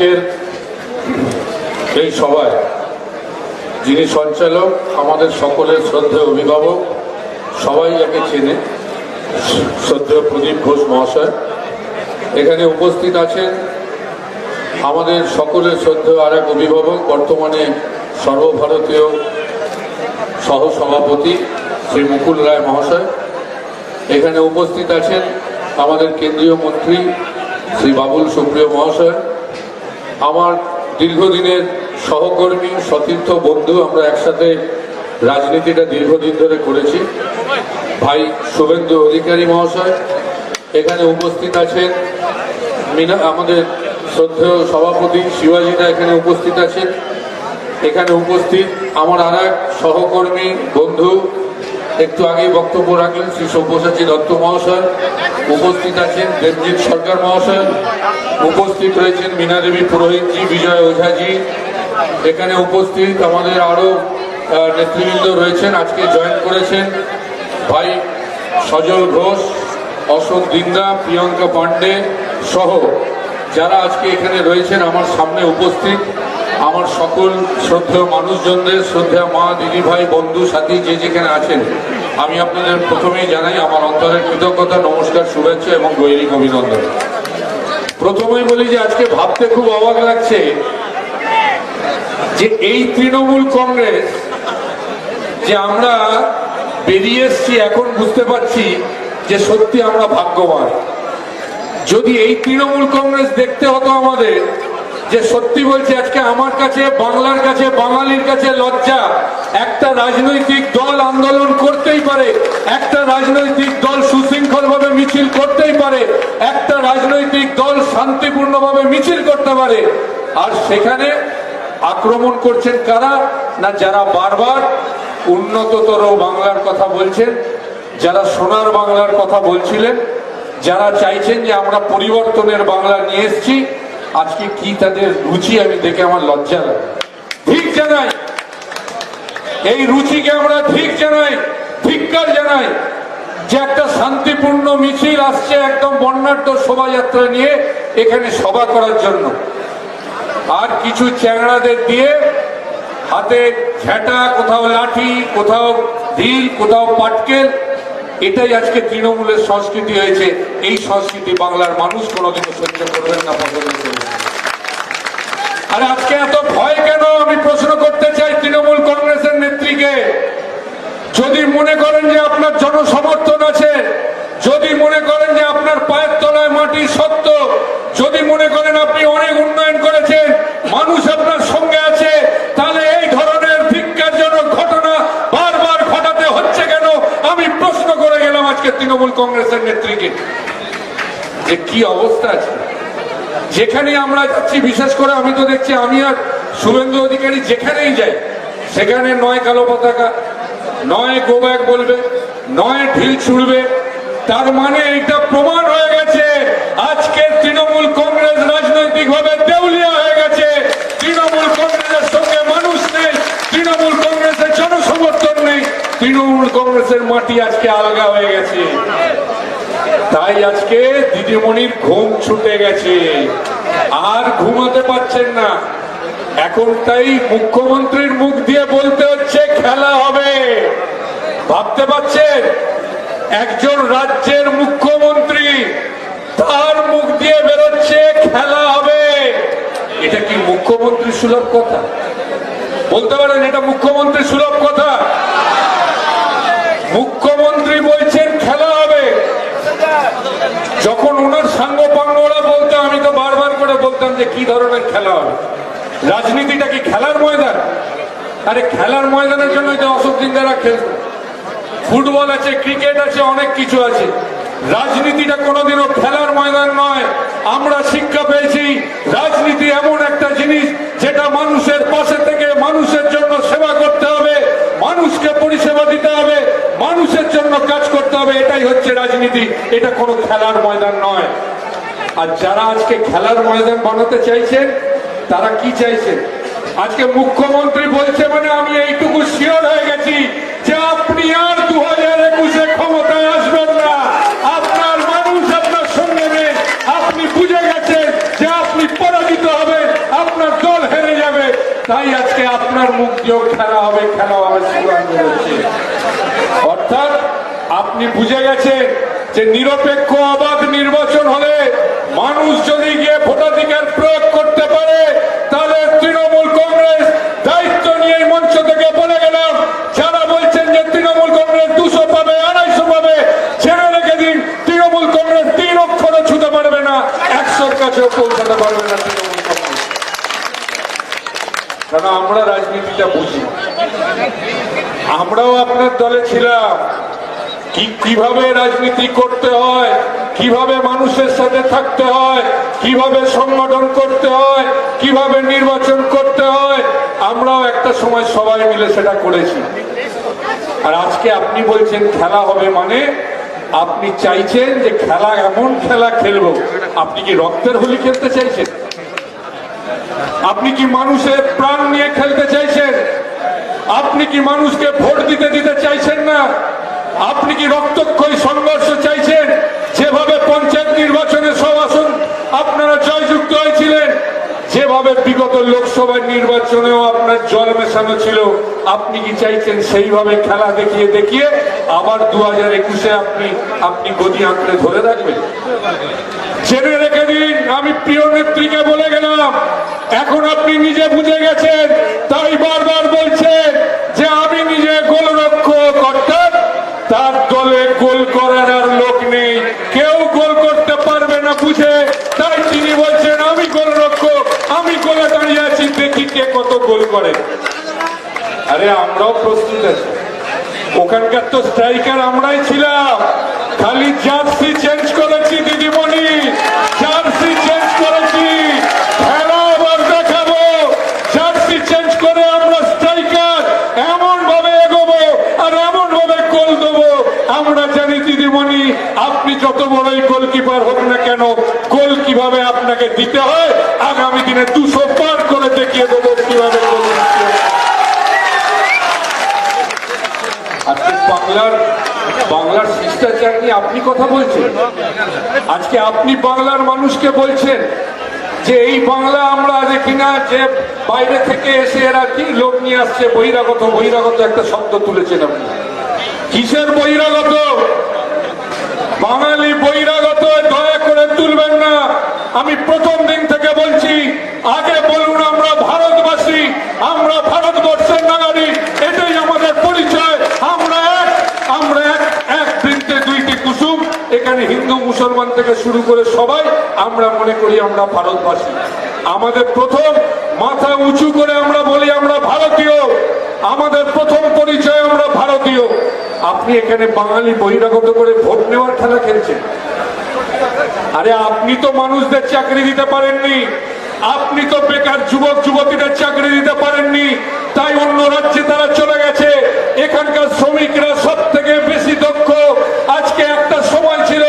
আজকের এই সভায় যিনি সঞ্চালক আমাদের সকলের শ্রদ্ধেয় অভিভাবক, সবাই যাকে চেনে, শ্রদ্ধেয় প্রদীপ ঘোষ মহাশয় এখানে উপস্থিত আছেন। আমাদের সকলের শ্রদ্ধেয় আর এক অভিভাবক, বর্তমানে সর্বভারতীয় সহসভাপতি শ্রী মুকুল রায় মহাশয় এখানে উপস্থিত আছেন। আমাদের কেন্দ্রীয় মন্ত্রী শ্রী বাবুল সুপ্রিয় মহাশয়, আমার দীর্ঘদিনের সহকর্মী সতীর্থ বন্ধু, আমরা একসাথে রাজনীতিটা দীর্ঘদিন ধরে করেছি, ভাই শুভেন্দু অধিকারী মহাশয় এখানে উপস্থিত আছেন। আমাদের শ্রদ্ধেয় সভাপতি শিবাজীরা এখানে উপস্থিত আছেন। এখানে উপস্থিত আমার আর এক সহকর্মী বন্ধু, একটু আগেই বক্তব্য রাখলেন, শ্রী সব্যসাচী দত্ত মহাশয় উপস্থিত আছেন। দেবজিৎ সরকার মহাশয় উপস্থিত রয়েছেন। মীনা দেবী পুরোহিতজি, বিজয় ওঝাজি এখানে উপস্থিত। আমাদের আরো নেতৃবৃন্দ রয়েছেন, আজকে জয়েন করেছেন ভাই সজল ঘোষ, অশোক দিন্দা, প্রিয়ঙ্কা পান্ডে সহ যারা আজকে এখানে রয়েছেন আমার সামনে উপস্থিত। আমার সকল শ্রদ্ধেয় মানুষজনদের, শ্রদ্ধেয় মা, দিদি, ভাই, বন্ধু, সাথী যে যেখানে আছেন, আমি আপনাদের প্রথমেই জানাই আমার অন্তরের কৃতজ্ঞতা, নমস্কার, শুভেচ্ছা এবং গৈরিক অভিনন্দন। প্রথমেই বলি যে আজকে ভাবতে খুব অবাক লাগছে যে এই তৃণমূল কংগ্রেস যে আমরা বেরিয়ে এসছি, এখন বুঝতে পারছি যে সত্যি আমরা ভাগ্যবান। যদি এই তৃণমূল কংগ্রেস দেখতে হতো আমাদের, যে সত্যি বলছে আজকে আমার কাছে, বাংলার কাছে, বাঙালির কাছে লজ্জা, একটা রাজনৈতিক দল আন্দোলন করতেই পারে, একটা রাজনৈতিক দল সুশৃঙ্খল ভাবে মিছিল করতেই পারে, একটা রাজনৈতিক দল শান্তিপূর্ণভাবে মিছিল করতে পারে, আর সেখানে আক্রমণ করছেন কারা? না যারা বারবার উন্নততর বাংলার কথা বলছেন, যারা সোনার বাংলার কথা বলছিলেন, যারা চাইছেন যে আমরা পরিবর্তনের বাংলা নিয়ে এসেছি। আজকে কি তাদের রুচি আমি দেখে আমার লজ্জা লাগে। ঠিক জানাই, এই রুচিকে আমরা ঠিক জানাই, ধিক্কার জানাই যে একটা শান্তিপূর্ণ মিছিল আসছে একদম বর্ণাঢ্য শোভাযাত্রা নিয়ে এখানে সভা করার জন্য, আর কিছু চ্যাংড়াদের দিয়ে হাতে ঝেঁটা, কোথাও লাঠি, কোথাও ঢিল, কোথাও পাটকেল, এটাই আজকে তৃণমূলের সংস্কৃতি হয়েছে। এই সংস্কৃতি বাংলার মানুষ কোনোদিনও সহ্য করবেন না, পছন্দ করবেন। আর আজকে এত ভয় কেন আমি প্রশ্ন করতে চাই তৃণমূল কংগ্রেসের নেত্রীকে। যদি মনে করেন যে আপনার জনসমর্থন আছে, যদি মনে করেন যে আপনার পায়ের তলায় মাটি শক্ত, যদি মনে করেন আপনি অনেক উন্নয়ন করেছেন, মানুষ আপনার সঙ্গে আছে, তাহলে এই ধরনের ধিক্কারজনক ঘটনা বারবার ঘটাতে হচ্ছে কেন? আমি প্রশ্ন করে গেলাম আজকে তৃণমূল কংগ্রেসের নেত্রীকে যে কি অবস্থা আছে। যেখানে আমরা যাচ্ছি, বিশেষ করে আমি তো দেখছি, আমি আর শুভেন্দু অধিকারী যেখানেই যাই সেখানে নয় কালো পতাকা, নয় গো ব্যাক বলবে, নয় ঢিল ছুড়বে। তার মানে এটা প্রমাণ হয়ে গেছে আজকে তৃণমূল কংগ্রেস রাজনৈতিক ভাবে দেউলিয়া হয়ে গেছে। তৃণমূল কংগ্রেসের সঙ্গে মানুষ নেই, তৃণমূল কংগ্রেসের জনসমর্থন নেই, তৃণমূল কংগ্রেসের মাটি আজকে আলগা হয়ে গেছে। তাই আজকে দিদিমণির ঘুম ছুটে গেছে, আর ঘুমাতে পারছেন না। এখন তাই মুখ্যমন্ত্রীর মুখ দিয়ে বলতে হচ্ছে খেলা হবে। ভাবতে পারছেন একজন রাজ্যের মুখ্যমন্ত্রী, তার মুখ দিয়ে বেরোচ্ছে খেলা হবে। এটা কি মুখ্যমন্ত্রী সুলভ কথা? বলতে পারেন এটা মুখ্যমন্ত্রী সুলভ কথা? মুখ্যমন্ত্রী বলছেন খেলা হবে। যখন ওনার সাঙ্গপাঙ্গরা বলতো, আমি তো বারবার করে বলতাম যে কি ধরনের খেলা হবে, রাজনীতিটা কি খেলার ময়দান? আরে খেলার ময়দানের জন্যই তো অশোক দিনদারা খেলতো। ফুটবল আছে, ক্রিকেট আছে, অনেক কিছু আছে। রাজনীতিটা কোনোদিনও খেলার ময়দান নয়। আমরা শিক্ষা পেয়েছি রাজনীতি এমন একটা জিনিস যেটা মানুষের পাশে থেকে মানুষের জন্য সেবা করতে হবে, মানুষকে পরিষেবা দিতে হবে, মানুষের জন্য কাজ করতে হবে। এটাই হচ্ছে রাজনীতি, এটা কোনো খেলার ময়দান নয়। আর যারা আজকে খেলার ময়দান বানাতে চাইছেন, তারা কি চাইছেন? আজকে মুখ্যমন্ত্রী বলছে মানে আমি এইটুকু শিওর হয়ে গেছি যে আপনি আর 2021-এ ক্ষমতায় আসবেন না। আপনার মানুষ আপনার সঙ্গে নেই, আপনি বুঝে গেছেন যে আপনি পরাজিত হবেন। আপনার মুখ দিয়েও খেলা হবে স্লোগান বেরোচ্ছে। অর্থাৎ আপনি বুঝে গেছেন যে নিরপেক্ষ অবাধ নির্বাচন হলে মানুষ যদি গিয়ে ভোটাধিকার প্রয়োগ করতে পারে, তাহলে তৃণমূল কংগ্রেস দায়িত্ব নিয়ে এই মঞ্চ থেকে বলে গেলাম, যারা বলছেন যে তৃণমূল কংগ্রেস 200 পাবে 250 পাবে, ছেড়ে রেখে দিন। তৃণমূল কংগ্রেস 3 অক্ষরও ছুতে পারবে না, 100-র কাছেও পৌঁছাতে পারবে না তৃণমূল কংগ্রেস। কারণ আমরা রাজনীতিটা বুঝি, আমরাও আপনার দলে ছিলাম। কিভাবে রাজনীতি করতে হয়, কিভাবে মানুষের সাথে থাকতে হয়, কিভাবে সংগঠন করতে হয়, কিভাবে নির্বাচন করতে হয়, আমরাও একটা সময় সবাই মিলে সেটা করেছি। আর আজকে আপনি বলছেন খেলা হবে, মানে আপনি চাইছেন যে খেলা, এমন খেলা খেলবো। আপনি কি রক্তের হোলি খেলতে চাইছেন? আপনি কি মানুষের প্রাণ নিয়ে খেলতে চাইছেন? আপনি কি মানুষকে ভোট দিতে চাইছেন না? আপনি কি রক্তক্ষয়ী সংঘর্ষ চাইছেন? যেভাবে পঞ্চায়েত নির্বাচনে সব আসন আপনারা জয়যুক্ত হয়েছিলেন, যেভাবে বিগত লোকসভা নির্বাচনেও আপনার জল মেশানো ছিল, আপনি কি চাইছেন সেইভাবে খেলা দেখিয়ে আবার 2021-এ আপনি গদি আঁকড়ে ধরে রাখবেন? জেনে রেখে দিন, আমি প্রিয় নেত্রীকে বলে গেলাম, এখন আপনি নিজে বুঝে গেছেন, তাই বারবার বলছেন যে আমি নিজে গোলরক্ষক, অর্থাৎ তার দলে গোল করার আর লোক নেই, কেউ গোল করতে পারবে না বুঝে, তাই তিনি বলছেন আমি গোলরক্ষক, আমি গোলে দাঁড়িয়ে আছি, দেখি কে কত গোল করে। আরে আমরাও প্রস্তুত আছি, ওখানকার তো স্ট্রাইকার আমরাই ছিলাম, খালি জার্সি চেঞ্জ করেছি দিদিমণি, জার্সি চেঞ্জ করেছি, খেলা আবার দেখাবো। জার্সি চেঞ্জ করে আমরা স্ট্রাইকার এমন ভাবে এগোবো আর এমন ভাবে গোল দেবো। আমরা জানি দিদিমণি, আপনি যত বড়ই গোলকিপার হোক না কেন, গোল কিভাবে আপনাকে দিতে হয় আগামী দিনে 200 পার করে দেখিয়ে দেবো কিভাবে গোল দিতে হয়। আজকে বাংলার শিষ্টাচার নিয়ে আপনি কথা বলছেন, আজকে আপনি বাংলার মানুষকে বলছেন যে এই বাংলা আমরা দেখি না, যে বাইরে থেকে এসে এরা কি লোক নিয়ে আসছে, বহিরাগত একটা শব্দ তুলেছেন আপনি। কিসের বহিরাগত? বাঙালি বহিরাগত দয়া করে তুলবেন না। আমি প্রথম দিন থেকে বলছি, আগে বলুন আমরা ভারতবাসী, আমরা ভারতবর্ষের নাগরিক, এটাই আমাদের পরিচয়। আমরা এক বৃত্তে দুইটি কুসুম, এখানে হিন্দু মুসলমান থেকে শুরু করে সবাই আমরা মনে করি আমরা ভারতবাসী। আমাদের প্রথম মাথা উঁচু করে আমরা বলি আমরা ভারতীয়, আমাদের প্রথম পরিচয় আমরা ভারতীয়। আপনি এখানে বাঙালি বহিরাগত করে ভোট নেওয়ার খেলা খেলছেন। আরে আপনি তো মানুষদের চাকরি দিতে পারেননি, আপনি তো বেকার যুবক যুবতীদের চাকরি দিতে পারেননি, তাই অন্য রাজ্যে তারা চলে গেছে। এখানকার শ্রমিকরা সব থেকে বেশি দক্ষ। আজকে একটা সময় ছিল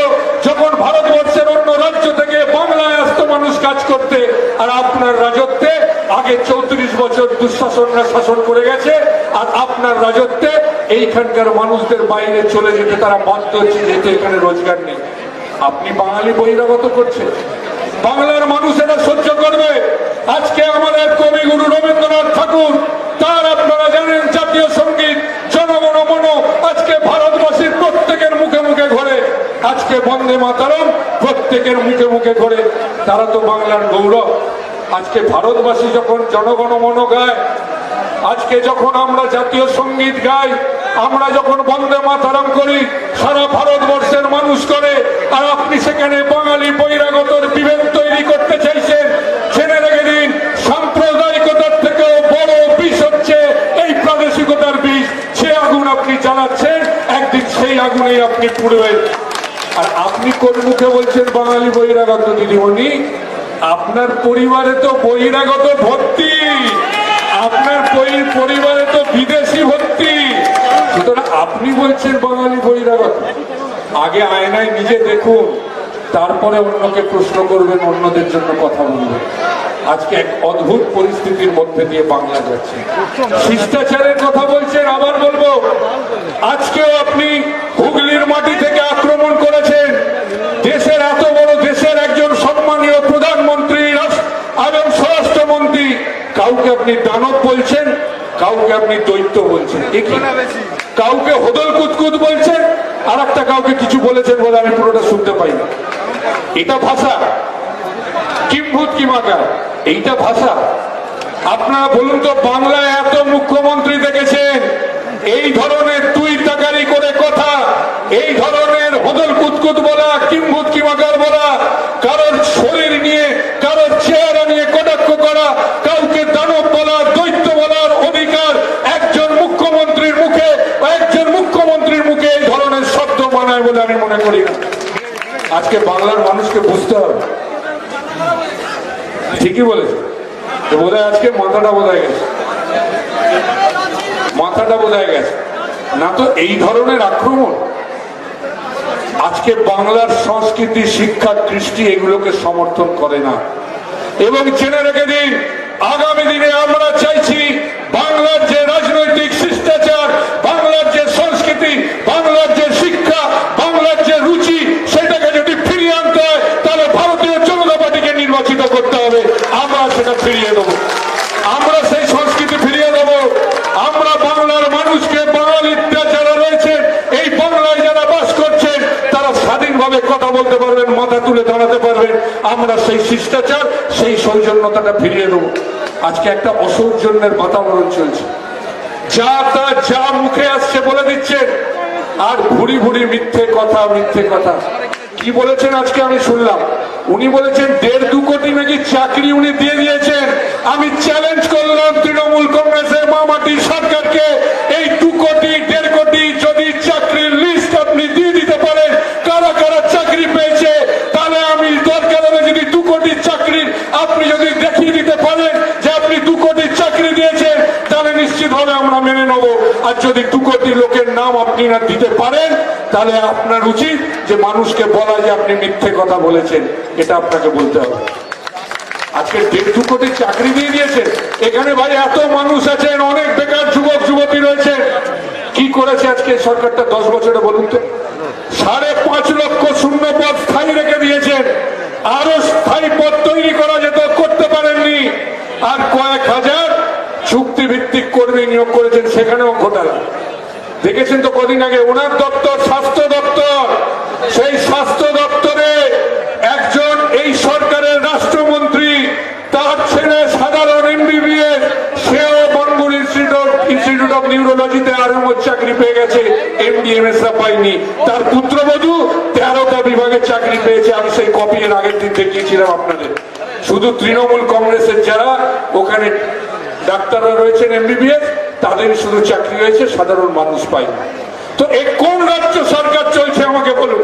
যখন ভারতবর্ষের অন্য রাজ্য থেকে বাংলায় আসতো মানুষ কাজ করতে, আর আপনার রাজত্বে আগে 34 বছর দুঃশাসনরা শাসন করে গেছে, আর আপনার রাজত্বে এইখানকার মানুষদের বাইরে চলে যেতে তারা বাধ্য হচ্ছে, যেহেতু এখানে রোজগার নেই। আপনি বাঙালি বহিরাগত করছেন, বাংলার মানুষেরা সহ্য করবে। আজকে আমাদের কবিগুরু রবীন্দ্রনাথ ঠাকুর, তার আপনারা জানেন জাতীয় সঙ্গীত জনগণ মন, আজকে ভারতবাসীর প্রত্যেকের মুখে মুখে ঘোরে। আজকে বন্দে মাতরম প্রত্যেকের মুখে মুখে ঘোরে, তারা তো বাংলার গৌরব। আজকে ভারতবাসী যখন জনগণ মন গায়, আজকে যখন আমরা জাতীয় সঙ্গীত গাই, আমরা যখন বন্দে মাতরম করি, সারা ভারতবর্ষের মানুষ করে, আর আপনি সেখানে বাঙালি বহিরাগতর বিভেদ তৈরি করতে চাইছেন। জেনে রেখে দিন, সাম্প্রদায়িকতার থেকেও বড় বিষ হচ্ছে এই প্রাদেশিকতার বিষ। সে আগুন আপনি জ্বালাচ্ছেন, একদিন সেই আগুনেই আপনি পুড়বেন। আর আপনি কোন মুখে বলছেন বাঙালি বহিরাগত? দিদিমণি, আপনার পরিবারে তো বহিরাগত ভর্তি, আপনার পরিবারে তো বিদেশি ভর্তি, সুতরাং আপনি বলছেন বাঙালি বহিরাগত। আগে আয়নায় নিজে দেখুন, তারপরে অন্যকে প্রশ্ন করবেন, অন্যদের জন্য কথা বলবেন। আজকে এক অদ্ভুত পরিস্থিতির মধ্যে দিয়ে বাংলা যাচ্ছে। শিষ্টাচারের কথা বলছেন, আবার বলবো, আজকেও আপনি হুগলির মাটি থেকে আক্রমণ করেছেন। দেশের এত বড় দেশের একজন সম্মানীয় প্রধানমন্ত্রী এবং স্বরাষ্ট্রমন্ত্রী, কাউকে আপনি দানব বলছেন, কাউকে আপনি দৈত্য বলছেন, কাউকে হোদল কুতকুত বলছেন, আর একটা কাউকে কিছু বলেছেন বলে আমি পুরোটা শুনতে পাই না। এটা ভাষা? কিম্ভূত কিমাকার, এইটা ভাষা? আপনারা বলুন তো, বাংলায় এত মুখ্যমন্ত্রী দেখেছেন, এই ধরনের তুই তাকারি করে কথা, এই ধরনের হোদল কুতকুত বলা, কিম্ভূত কিমাকার বলা, কারোর শরীর নিয়ে, কারোর চেহারা নিয়ে কটাক্ষ করা, কাউকে দানব বলা, দৈত্য বলার অধিকার একজন মুখ্যমন্ত্রীর মুখে, একজন মুখ্যমন্ত্রীর মুখে এই ধরনের শব্দ মানায় বলে আমি মনে করি না। আজকে বাংলার মানুষকে বুঝতে হবে। ঠিকই বলেছে, বোধহয় আজকে মাথাটা বোধহয় গেছে, মাথাটা বোধহয় গেছে না তো। এই ধরনের আক্রমণ আজকে বাংলার সংস্কৃতি, শিক্ষা, কৃষ্টি এগুলোকে সমর্থন করে না। এবং জেনে রেখে দিন, আগামী দিনে আমরা চাইছি বাংলার যে রাজনৈতিক শিষ্টাচার, বাংলার যে সংস্কৃতি, বাংলার যে শিক্ষা, বাংলার যে রুচি, সেটাকে যদি ফিরিয়ে আনতে হয় তাহলে ভারতীয় জনতা পার্টিকে নির্বাচিত করতে হবে। আমরা সেটা ফিরিয়ে দেবো, আমরা সেই সংস্কৃতি ফিরিয়ে দেবো। আমরা বাংলার মানুষকে, বাঙালিরা যারা রয়েছে এই বাংলায় যারা বাস করছেন, তারা স্বাধীনভাবে কথা বলতে পারবেন, মাথা তুলে দাঁড়াতে পারবেন। আমরা সেই শিষ্টাচার, সেই সৌজন্যতাটা ফিরিয়ে দেবো। আজকে একটা অসৌজন্যের বাতাবরণ চলছে, যা তা যা মুখে আসছে বলে দিচ্ছেন, আর ভুরি ভুরি মিথ্যে কথা, মিথ্যে কথা। কি বলেছেন আজকে আমি শুনলাম, উনি বলেছেন 1.5-2 কোটি নাকি চাকরি উনি দিয়ে দিয়েছেন। আমি চ্যালেঞ্জ করলাম তৃণমূল কংগ্রেসের মামাটি সরকারকে, এই 2 কোটি 1.5 কোটি যদি চাকরির লিস্ট আপনি দিয়ে দিতে পারেন, কারা কারা চাকরি পেয়েছে, তাহলে আমি দরকার হলে যদি 2 কোটি চাকরির আপনি যদি দেখিয়ে দিতে পারেন যে আপনি 2 কোটি চাকরি দিয়েছেন, তাহলে নিশ্চিতভাবে আমরা মেনে নেব। আর যদি 2 কোটি লোকের নাম আপনি না দিতে পারেন, তাহলে আপনার উচিত যে মানুষকে বলা যে আপনি মিথ্যে কথা বলেছেন, এটা আপনাকে বলতে হবে। আজকে 1.5-2 কোটি চাকরি দিয়ে দিয়েছেন, এখানে ভাই এত মানুষ আছেন, অনেক বেকার যুবক যুবতী রয়েছে। কি করেছে আজকে সরকারটা 10 বছরে বলুন তো? 5.5 লক্ষ শূন্য পদ স্থায়ী রেখে দিয়েছেন, আরো স্থায়ী পদ তৈরি করা যেত, করতে পারেননি। আর কয়েক হাজার চুক্তিভিত্তিক কর্মী নিয়োগ করেছেন, সেখানেও ঘোটালা। দেখেছেন তো কদিন আগে ওনার দপ্তর, স্বাস্থ্য দপ্তর, সেই স্বাস্থ্য দপ্তরে একজন এই সরকারের রাষ্ট্রমন্ত্রী, তার ছেলে সাধারণ MBBS, সেও বনগুড়ি ইনস্টিটিউট অফ নিউরোলজিতে আরএমও চাকরি পেয়ে গেছে, MD-MS পাইনি। তার পুত্রবধূ 13টা বিভাগে চাকরি পেয়েছে। আমি সেই কপি এর আগের দিন দেখিয়েছিলাম আপনাদের। শুধু তৃণমূল কংগ্রেসের যারা ওখানে ডাক্তাররা রয়েছেন MBBS, তাদের শুধু চাকরি হয়েছে, সাধারণ মানুষ পায়নি। তো এই কোন রাজ্য সরকার চলছে আমাকে বলুন,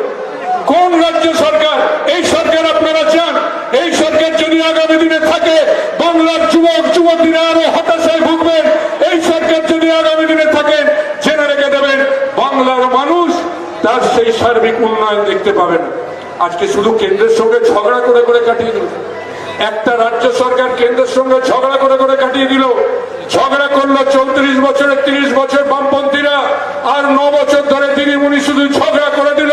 কোন রাজ্য সরকার? এই সরকার আপনারা চান? এই সরকার যদি আগামী দিনে থাকে, বাংলার যুবক যুবতীরা আরো হতাশায় ভুগবেন। এই সরকার যদি আগামী দিনে থাকেন, জেনে রেখে দেবেন, বাংলার মানুষ তার সেই সার্বিক উন্নয়ন দেখতে পাবেন। আজকে শুধু কেন্দ্রের সঙ্গে ঝগড়া করে করে কাটিয়ে দিল। একটা রাজ্য সরকার কেন্দ্রের সঙ্গে ঝগড়া করে করে কাটিয়ে দিল। ঝগড়া করলো 34 বছরে 30 বছর বামপন্থীরা, আর 9 বছর ধরে দিদিমণি শুধু ঝগড়া করে দিল।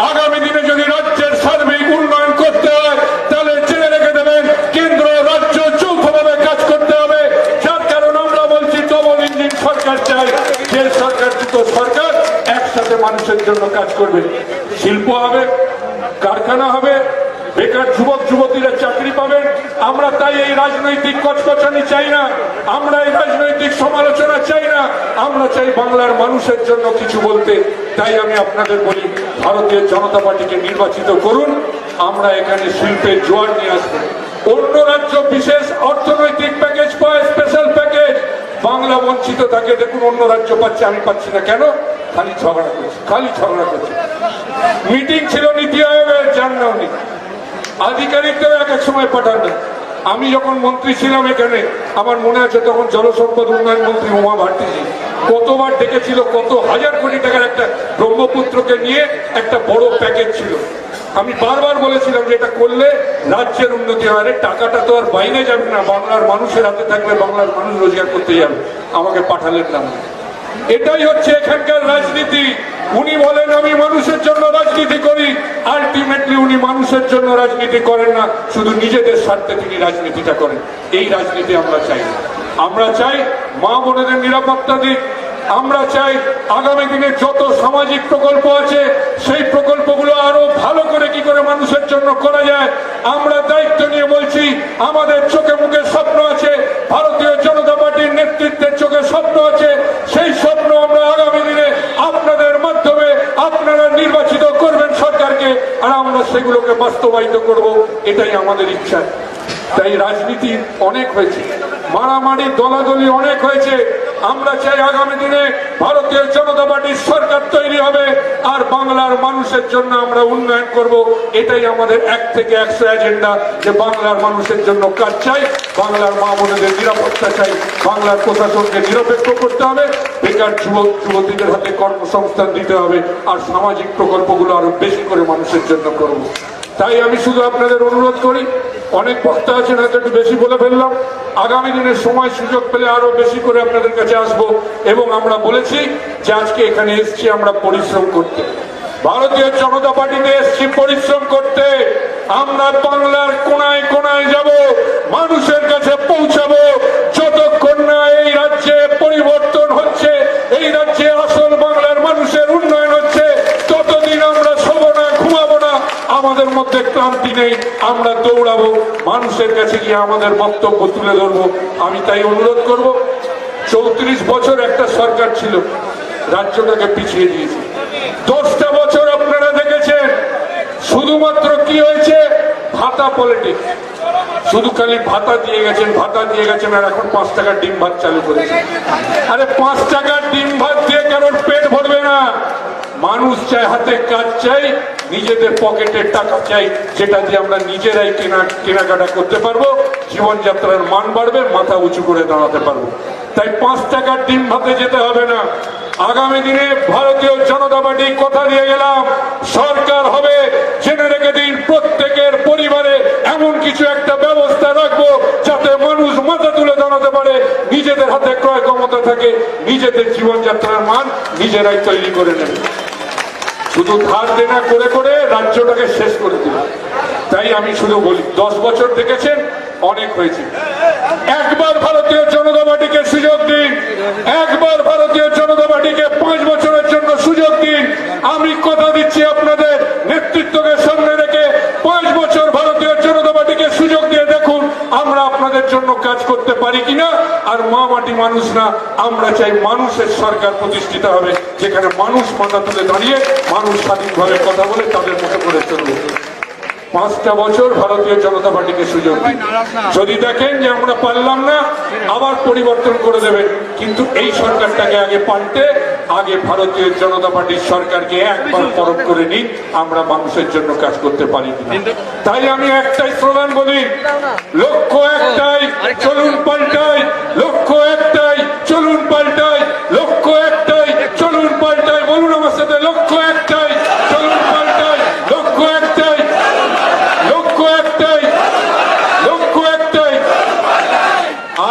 আগামী দিনে যদি রাজ্যের সার্বিক উন্নয়ন করতে হয়, তাহলে জেনে রেখে দেবেন, কেন্দ্র রাজ্য যৌথভাবে কাজ করতে হবে। যার কারণ আমরা বলছি ডবল ইঞ্জিন সরকার চাই, যে সরকার, দুটো সরকার একসাথে মানুষের জন্য কাজ করবে। শিল্প হবে, কারখানা হবে, বেকার যুবক যুবতীরা চাকরি পাবেন। আমরা তাই এই রাজনৈতিক কচকচানি চাই না, আমরা এই রাজনৈতিক সমালোচনা চাই না। আমরা চাই বাংলার মানুষের জন্য কিছু বলতে। তাই আমি আপনাদের বলি, ভারতীয় জনতা পার্টিকে নির্বাচিত করুন। আমরা এখানে শিল্পের জোয়ার নিয়ে আসবো। অন্য রাজ্য বিশেষ অর্থনৈতিক প্যাকেজ পায়, স্পেশাল প্যাকেজ, বাংলা বঞ্চিত থাকে। দেখুন অন্য রাজ্য পাচ্ছে, আমি পাচ্ছি না কেন? খালি ঝগড়া করছে, খালি ঝগড়া করছে। মিটিং ছিল নীতি আয়োগের, যান না উনি, আধিকারিকদের এক এক সময় পাঠান না। আমি যখন মন্ত্রী ছিলাম এখানে, আমার মনে আছে তখন জলসম্পদ উন্নয়ন মন্ত্রী উমা ভারতীজি কতবার ডেকেছিল, কত হাজার কোটি টাকার একটা ব্রহ্মপুত্রকে নিয়ে একটা বড় প্যাকেজ ছিল। আমি বারবার বলেছিলাম যে এটা করলে রাজ্যের উন্নতি হয়। টাকাটা তো আর বাইরে যাবে না, বাংলার মানুষের হাতে থাকলে বাংলার মানুষ রোজগার করতে যাবে। আমাকে পাঠালেন না। এটাই হচ্ছে এখানকার রাজনীতি। উনি বলেন আমি মানুষের জন্য রাজনীতি করি, আলটিমেটলি উনি মানুষের জন্য রাজনীতি করেন না, শুধু নিজেদের স্বার্থে তিনি রাজনীতিটা করেন। এই রাজনীতি আমরা চাই না। আমরা চাই মা বোনেদের নিরাপত্তা দিক। আমরা চাই আগামী দিনে যত সামাজিক প্রকল্প আছে সেই প্রকল্পগুলো আরো ভালো করে কি করে মানুষের জন্য করা যায়। আমরা দায়িত্ব নিয়ে বলছি, আমাদের চোখে মুখে স্বপ্ন আছে, ভারতীয় জনতা পার্টির নেতৃত্বের চোখে স্বপ্ন আছে। সেই স্বপ্ন আমরা আগামী দিনে আপনাদের মাধ্যমে আপনারা নির্বাচিত করবেন সরকারকে, আর আমরা সেগুলোকে বাস্তবায়িত করব, এটাই আমাদের ইচ্ছা। তাই রাজনীতি অনেক হয়েছে, মারামারি দলাদলি অনেক হয়েছে। আমরা চাই আগামী দিনে ভারতীয় জনতা পার্টির সরকার তৈরি হবে আর বাংলার মানুষের জন্য আমরা উন্নয়ন করব। এটাই আমাদের 1 থেকে 100 এজেন্ডা, যে বাংলার মানুষের জন্য কাজ চাই, বাংলার মা বোনেদের নিরাপত্তা চাই, বাংলার প্রশাসনকে নিরপেক্ষ করতে হবে, বেকার যুবক যুবতীদের হাতে কর্মসংস্থান দিতে হবে, আর সামাজিক প্রকল্পগুলো আরো বেশি করে মানুষের জন্য করব। তাই আমি শুধু আপনাদের অনুরোধ করি, অনেক বক্তা আছেন, হয়তো একটু বেশি বলে ফেললাম, আগামী দিনে সময় সুযোগ পেলে আরো বেশি করে আপনাদের কাছে আসবো। এবং আমরা বলেছি যে আজকে এখানে এসছি আমরা পরিশ্রম করতে, ভারতীয় জনতা পার্টিতে এসছি পরিশ্রম করতে। আমরা বাংলার কোনায় কোনায় যাব, মানুষের কাছে পৌঁছাবো। যতক্ষণ না এই রাজ্যে পরিবর্তন হচ্ছে, এই রাজ্যে আসল বাংলার মানুষের উন্নয়ন হচ্ছে, ততদিন আমরা শোবো না, ঘুমাবো না, আমাদের মধ্যে ক্লান্তি নেই। আমরা দৌড়াবো, মানুষের কাছে গিয়ে আমাদের বক্তব্য তুলে ধরবো। আমি তাই অনুরোধ করব, 34 বছর একটা সরকার ছিল, রাজ্যটাকে পিছিয়ে দিয়েছে। 10টা বছর আপনারা দেখেছেন শুধুমাত্র কি হয়েছে, ভাতা পলিটিক্স। শুধু খালি ভাতা দিয়ে গেছেন, ভাতা দিয়ে গেছেন, আর এখন 5 টাকার ডিম ভাত চালু করেছে। আরে 5 টাকার ডিম ভাত দিয়ে কারোর পেট ভরবে না। মানুষ চাই, হাতে কাজ চাই, নিজেদের পকেটের টাকা চাই, যেটা দিয়ে আমরা নিজেরাই কেনাকাটা করতে পারবো, জীবনযাত্রার মান বাড়বে, মাথা উঁচু করে দাঁড়াতে পারবো। তাই 5 টাকার ডিম ভাতে যেতে হবে না। আগামী দিনে ভারতীয় জনতা পার্টি কথা দিয়ে গেলাম, সরকার হবে, জেনে রেখে দিন, প্রত্যেকের পরিবারে এমন কিছু একটা ব্যবস্থা রাখবো যাতে মানুষ মাথা তুলে দাঁড়াতে পারে, নিজেদের হাতে ক্রয় ক্ষমতা থাকে, নিজেদের জীবনযাত্রার মান নিজেরাই তৈরি করে নেবে। শুধু ধার দেনা করে করে রাজ্যটাকে শেষ করে দিল। তাই আমি শুধু বলি, 10 বছর দেখেছেন, অনেক হয়েছে। একবার ভারতীয় জনতা পার্টিকে সুযোগ দিন, একবার ভারতীয় জনতা পার্টিকে 5 বছরের জন্য সুযোগ দিন। আমি কথা দিচ্ছি আপনাদের নেতৃত্বকে সামনে রেখে 5 বছর ভারতীয় জনতা পার্টিকে সুযোগ দিয়ে দেখুন আমরা আপনাদের জন্য কাজ করতে পারি কিনা। আর মা মাটি মানুষ না, আমরা চাই মানুষের সরকার প্রতিষ্ঠিত হবে, যেখানে মানুষ মাথা তুলে দাঁড়িয়ে মানুষ স্বাধীনভাবে কথা বলে তাদের মতো করে চলবে। 5টা বছর ভারতীয় জনতা পার্টিকে সুযোগ দিন। যদি দেখেন যে আমরা পারলাম না, আবার পরিবর্তন করে দেবেন। কিন্তু এই সরকারটাকে আগে পাল্টে, আগে ভারতীয় জনতা পার্টির সরকারকে একবার পরখ করে নিন আমরা মানুষের জন্য কাজ করতে পারি কিনা। তাই আমি একটাই স্লোগান বলি, লক্ষ্য একটাই, চলুন পাল্টাই। লক্ষ্য একটাই, চলুন পাল্টাই। লক্ষ্য একটাই, চলুন পাল্টাই। বলুন আমার সাথে, লক্ষ্য একটাই, চলুন পাল্টাই। লক্ষ্য একটাই, লক্ষ্য একটাই, লক্ষ্য একটাই।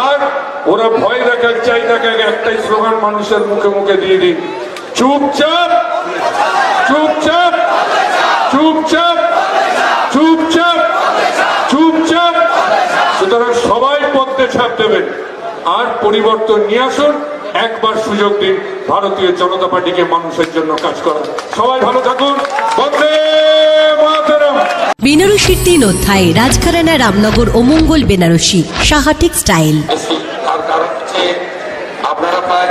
আর ওরা ভয় দেখার চাই থাকে, একটাই স্লোগান মানুষের মুখে মুখে দিয়ে দিন, চুপচাপ, চুপচাপ, চুপচাপ, চুপচাপ, চুপচাপ। সুতরাং সবাই পথে ছাপ দেবেন আর পরিবর্তন নিয়ে আসুন। একবার সুযোগ দিন ভারতীয় জনতা পার্টিকে মানুষের জন্য কাজ করা। সবাই ভালো থাকুন। বন্দে মাতরম। বেনারসির 3 অধ্যায়, রাজঘরানা, রামনগর ও মঙ্গল বেনারসি, সাহা টেক্সটাইল। আর কারণ হচ্ছে আপনারা প্রায়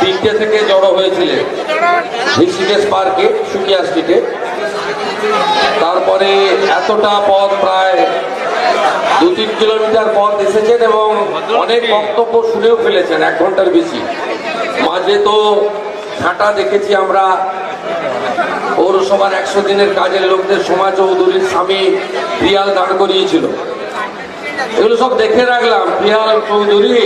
3টে থেকে জড়ো হয়েছিলেন ঋষিকেশ পার্কে, সুকিয়া স্ট্রিটে। তারপরে এতটা পথ, প্রায় 2-3 কিলোমিটার পথ এসেছেন এবং অনেক বক্তব্য শুনেও ফেলেছেন, 1 ঘন্টার বেশি। মাঝে তো ঝাঁটা দেখেছি আমরা, পৌরসভার 100 দিনের কাজের লোকদের সোমা চৌধুরীর স্বামী প্রিয়াল দাঁড় করিয়েছিল, এগুলো সব দেখে রাখলাম। প্রিয়াল চৌধুরী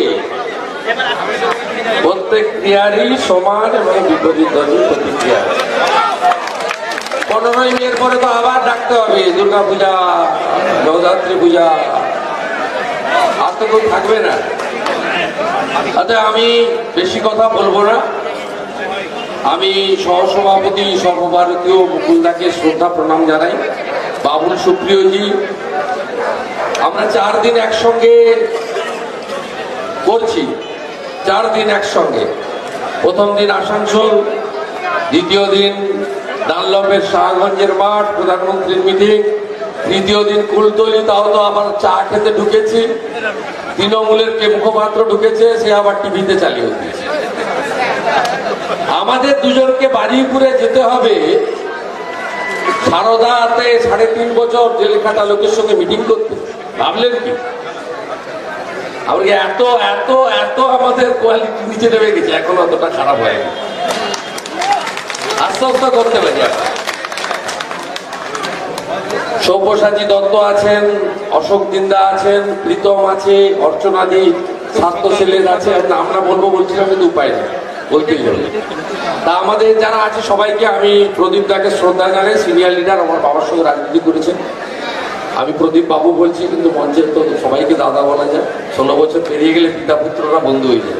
প্রত্যেক ক্রিয়ারই সমান এবং বিপরীত প্রতিক্রিয়া। 15ই মের পরে তো আবার ডাকতে হবে, দুর্গা পূজা, নবরাত্রি পূজা, আর তো কেউ থাকবে না। আচ্ছা, আমি বেশি কথা বলবো না। আমি সহসভাপতি সর্বভারতীয় মুকুলদাকে শ্রদ্ধা প্রণাম জানাই। বাবুল সুপ্রিয়জি, আমরা 4 দিন একসঙ্গে করছি, 4 দিন একসঙ্গে। প্রথম দিন আসানসোল, দ্বিতীয় দিন ডানলপের শাহগঞ্জের মাঠ, প্রধানমন্ত্রীর মিটিং, তৃতীয় দিন কুলতলি, তাও তো আবার চা খেতে ঢুকেছি। তৃণমূলের কে মুখপাত্র ঢুকেছে, সে আবার টিভিতে চালিয়ে দিয়েছে। আমাদের দুজনকে বারুইপুরে যেতে হবে সারদাতে 3.5 বছর জেলে খাটা লোকের সঙ্গে মিটিং করতে। ভাবলেন কি? আমরা এত এত এত আমাদের কোয়ালিটি নিচে নেমে গেছে, এখন অতটা খারাপ হয়নি, আস্তে আস্তে করতে পারি। সব্যসাচী দত্ত আছেন, অশোক দিন্দা আছেন, প্রীতম আছে, অর্চনাদি, স্বাস্থ্য সেলের আছে। আমরা বলবো বলছিলাম কিন্তু উপায় নেই, বলতেই হবে। তা আমাদের যারা আছে সবাইকে আমি প্রদীপ দাকে শ্রদ্ধা জানাই, সিনিয়র লিডার, আমার বাবার সঙ্গে রাজনীতি করেছেন। আমি প্রদীপ বাবু বলছি, কিন্তু মঞ্চের তো সবাইকে দাদা বলা যায়। 16 বছর পেরিয়ে গেলে পিতা পুত্ররা বন্ধু হয়ে যায়।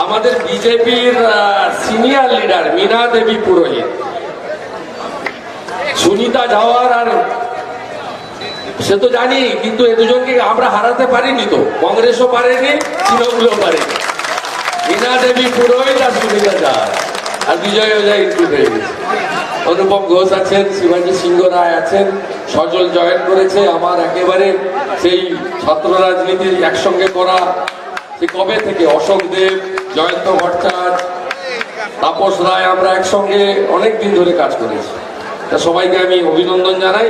আমাদের বিজেপির সিনিয়র লিডার মীনা দেবী পুরোহিত, সুনিতা জাওয়ার, আর সে তো জানি, কিন্তু এ দুজনকে আমরা হারাতে পারিনি। তো কংগ্রেসও পারেনি, তৃণমূলও পারেনি। মীনা দেবী পুরোহিত আর সুনিতা জাওয়ার, আর বিজয় ওঝা ইনক্লুড হয়ে গেছে। অনুপম ঘোষ আছেন, শিবাজী সিংহ রায় আছেন, সজল জয়েন করেছে। আমার একেবারে সেই ছাত্র রাজনীতি একসঙ্গে করা, সে কবে থেকে অশোক দেব, জয়ন্ত ভট্টাচার্য, তাপস রায়, আমরা একসঙ্গে অনেক দিন ধরে কাজ করেছি। তা সবাইকে আমি অভিনন্দন জানাই।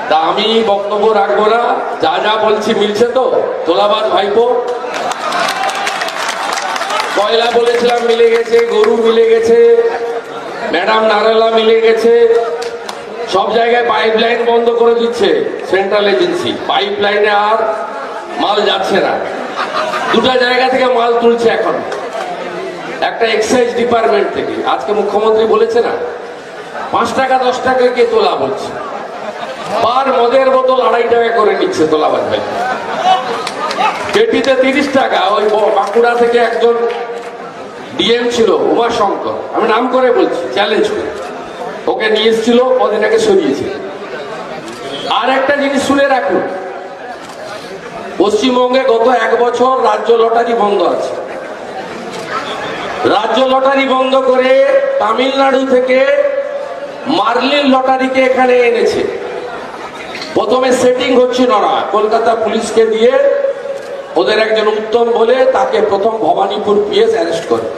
তা আমি বক্তব্য রাখবো না, যা যা বলছি মিলছে তো। তোলাবাজ ভাইপো, কয়লা বলেছিলাম মিলে গেছে, গরু মিলে গেছে, ম্যাডাম নারেলা মিলে গেছে। সব জায়গায় পাইপলাইন বন্ধ করে দিচ্ছে সেন্ট্রাল এজেন্সি, পাইপলাইনে আর মাল যাচ্ছে না। 2টা জায়গা থেকে মাল তুলছে এখন, একটা এক্সাইজ ডিপার্টমেন্ট থেকে। আজকে মুখ্যমন্ত্রী বলেছে না, 5 টাকা 10 টাকা কে তোলা বলছে, পার মদের বোতল 2.5 টাকা করে নিচ্ছে তোলাবাজ ভাই। পেটিতে 30 টাকা। ওই বাঁকুড়া থেকে একজন ডিএম ছিল, উমাশঙ্কর, আমি নাম করে বলছি, চ্যালেঞ্জ করে, ওকে নিয়ে এসেছিল, কদিনকে সরিয়েছে। আর একটা জিনিস শুনে রাখুন, পশ্চিমবঙ্গে গত 1 বছর রাজ্য লটারি বন্ধ আছে। রাজ্য লটারি বন্ধ করে তামিলনাড়ু থেকে মার্লিন লটারিকে এখানে এনেছে। প্রথমে সেটিং হচ্ছিল না, কলকাতা পুলিশকে দিয়ে, ওদের একজন উত্তম বলে তাকে প্রথম ভবানীপুর পিএস অ্যারেস্ট করে,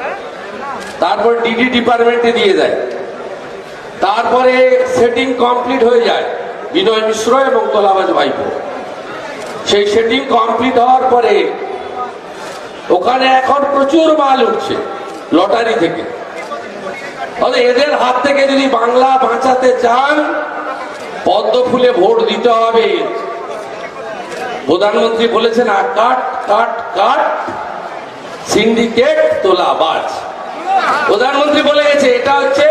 তারপর ডিডি ডিপার্টমেন্টে দিয়ে দেয়। তারপরে সেটিং কমপ্লিট হয়ে যায় বিনয় মিশ্র এবং তোলাবাজ ভাইপো। সেই সেটিং কমপ্লিট হওয়ার পরে ওখানে এখন প্রচুর মাল উঠছে লটারি থেকে। এদের হাত থেকে যদি বাংলা বাঁচাতে চান, পদ্ম ফুলে ভোট দিতে হবে। প্রধানমন্ত্রী বলেছেন, কাট কাট কাট সিন্ডিকেট তোলাবাজ। প্রধানমন্ত্রী বলে গেছে, এটা হচ্ছে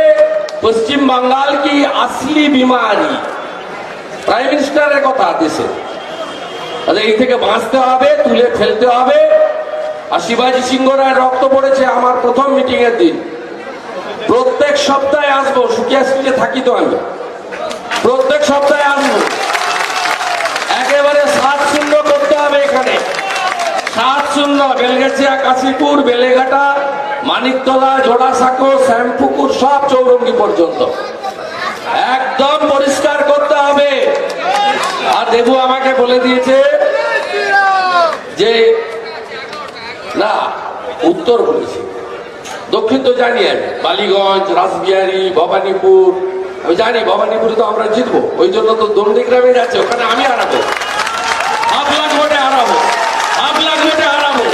পশ্চিম বাঙ্গাল কি আসলি বিমারি। প্রাইম মিনিস্টারের কথা দেশে। এই থেকে বাঁচতে হবে, তুলে ফেলতে হবে। আর শিবাজী সিংহ রায়ের রক্ত পড়েছে আমার প্রথম মিটিং এর দিন। প্রত্যেক সপ্তাহে আসবো, সুকিয়া স্ট্রিটে থাকি তো আমি, প্রত্যেক সপ্তাহে আসবো। একেবারে 7-0 করতে হবে এখানে, 7-0। বেলগাছিয়া, কাশীপুর, বেলেঘাটা, মানিকতলা, জোড়াসাঁকো, শ্যামপুকুর, সব চৌরঙ্গি পর্যন্ত একদম পরিষ্কার করতে হবে। আর দেবু আমাকে বলে দিয়েছে যে না, উত্তর বলেছি, দক্ষিণ তো জানি আমি, বালিগঞ্জ, রাসবিহারী, ভবানীপুর। আমি জানি ভবানীপুরে তো আমরা জিতবো, ওই জন্য তো দন্ডিগ্রামে যাচ্ছে, ওখানে আমি হারাবো, 1.5 লাখ ভোটে হারাবো, 1.5 লাখ ভোটে হারাবো।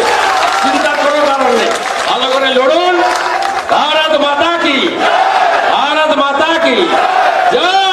চিন্তা করার কারণ নেই, ভালো করে লড়ুন। ভারত মাতা কি, ভারত মাতা কি জয়।